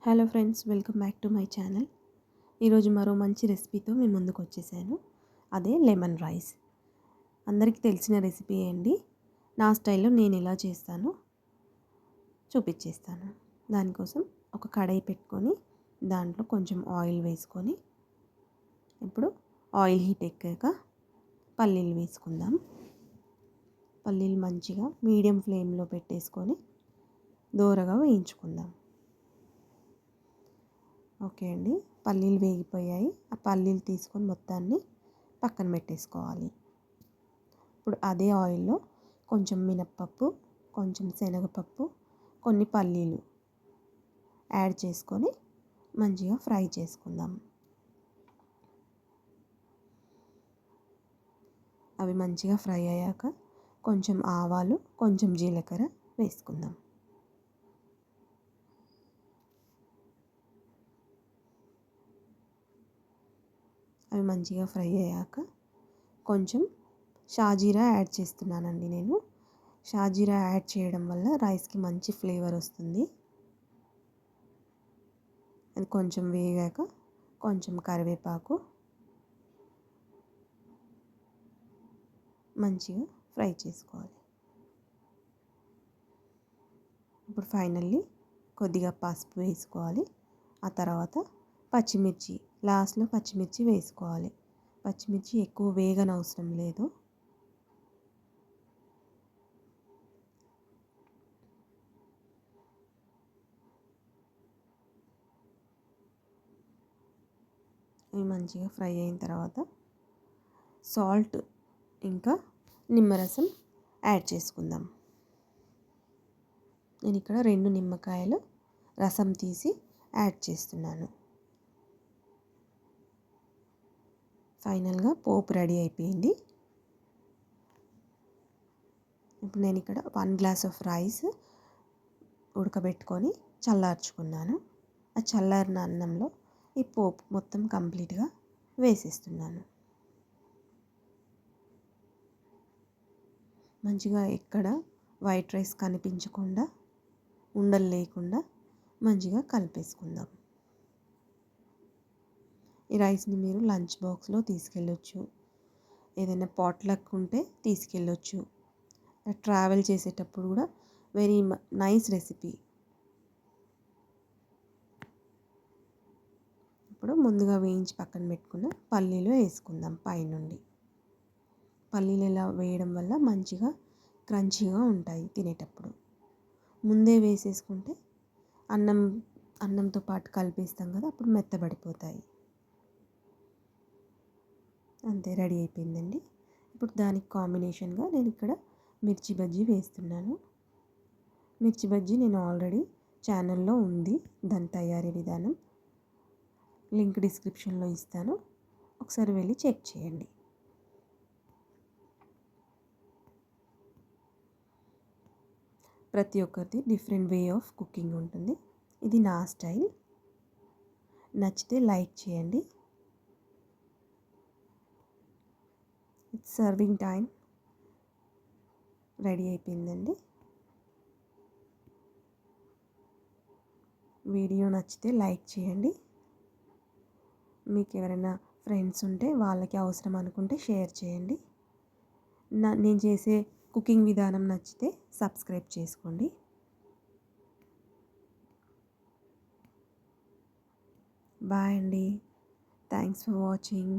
Hello friends, welcome back to my channel. ఈరోజు మరో మంచి రెసిపీతో మీ ముందుకు వచ్చేసాను. అదే లెమన్ రైస్. అందరికీ తెలిసిన రెసిపీ అండి. నా స్టైల్లో నేను ఎలా చేస్తానో చూపించేస్తాను. దానికోసం ఒక కడాయి పెట్టుకొని దాంట్లో కొంచెం ఆయిల్ వేసుకొని, ఇప్పుడు ఆయిల్ హీట్ ఎక్కాక పల్లీలు వేసుకుందాం. పల్లీలు మంచిగా మీడియం ఫ్లేమ్లో పెట్టేసుకొని దోరగా వేయించుకుందాం. ఓకే అండి, పల్లీలు వేగిపోయాయి. ఆ పల్లీలు తీసుకొని మొత్తాన్ని పక్కన పెట్టేసుకోవాలి. ఇప్పుడు అదే ఆయిల్లో కొంచెం మినప్పప్పు, కొంచెం శనగపప్పు, కొన్ని పల్లీలు యాడ్ చేసుకొని మంచిగా ఫ్రై చేసుకుందాం. అవి మంచిగా ఫ్రై అయ్యాక కొంచెం ఆవాలు, కొంచెం జీలకర్ర వేసుకుందాం. అవి మంచిగా ఫ్రై అయ్యాక కొంచెం షాజీరా యాడ్ చేస్తున్నానండి నేను. షాజీరా యాడ్ చేయడం వల్ల రైస్కి మంచి ఫ్లేవర్ వస్తుంది. అది కొంచెం వేగాక కొంచెం కరివేపాకు మంచిగా ఫ్రై చేసుకోవాలి. ఇప్పుడు ఫైనల్లీ కొద్దిగా పసుపు వేసుకోవాలి. ఆ తర్వాత పచ్చిమిర్చి, లాస్ట్లో పచ్చిమిర్చి వేసుకోవాలి. పచ్చిమిర్చి ఎక్కువ వేగనవసరం లేదు. ఇవి మంచిగా ఫ్రై అయిన తర్వాత సాల్ట్ ఇంకా నిమ్మరసం యాడ్ చేసుకుందాం. నేను ఇక్కడ 2 నిమ్మకాయలు రసం తీసి యాడ్ చేస్తున్నాను. ఫైనల్గా పోపు రెడీ అయిపోయింది. ఇప్పుడు నేను ఇక్కడ 1 గ్లాస్ ఆఫ్ రైస్ ఉడకబెట్టుకొని చల్లార్చుకున్నాను. ఆ చల్లారిన అన్నంలో ఈ పోపు మొత్తం కంప్లీట్గా వేసేస్తున్నాను. మంచిగా ఎక్కడ వైట్ రైస్ కనిపించకుండా, ఉండలు లేకుండా మంచిగా కలిపేసుకుందాం. ఈ రైస్ని మీరు లంచ్ బాక్స్లో తీసుకెళ్ళొచ్చు, ఏదైనా పాట్లక్ ఉంటే తీసుకెళ్ళొచ్చు. ట్రావెల్ చేసేటప్పుడు కూడా వెరీ నైస్ రెసిపీ. ఇప్పుడు ముందుగా వేయించి పక్కన పెట్టుకున్న పల్లీలు వేసుకుందాం పైనుండి. పల్లీలు ఇలా వేయడం వల్ల మంచిగా క్రంచీగా ఉంటాయి తినేటప్పుడు. ముందే వేసేసుకుంటే అన్నంతో పాటు కలిపేస్తాం కదా, అప్పుడు మెత్తబడిపోతాయి. అంతే, రెడీ అయిపోయిందండి. ఇప్పుడు దానికి కాంబినేషన్గా నేను ఇక్కడ మిర్చి బజ్జీ వేస్తున్నాను. మిర్చి బజ్జీ నేను ఆల్రెడీ ఛానల్లో ఉంది, దాని తయారీ విధానం లింక్ డిస్క్రిప్షన్లో ఇస్తాను, ఒకసారి వెళ్ళి చెక్ చేయండి. ప్రతి ఒక్కరిది డిఫరెంట్ వే ఆఫ్ కుకింగ్ ఉంటుంది. ఇది నా స్టైల్. నచ్చితే లైక్ చేయండి. It's serving time. రెడీ అయిపోయిందండి. వీడియో నచ్చితే లైక్ చేయండి. మీకు ఎవరైనా ఫ్రెండ్స్ ఉంటే వాళ్ళకి అవసరం అనుకుంటే షేర్ చేయండి. నేను చేసే కుకింగ్ విధానం నచ్చితే సబ్స్క్రైబ్ చేసుకోండి. బాయ్ అండి. Thanks for watching.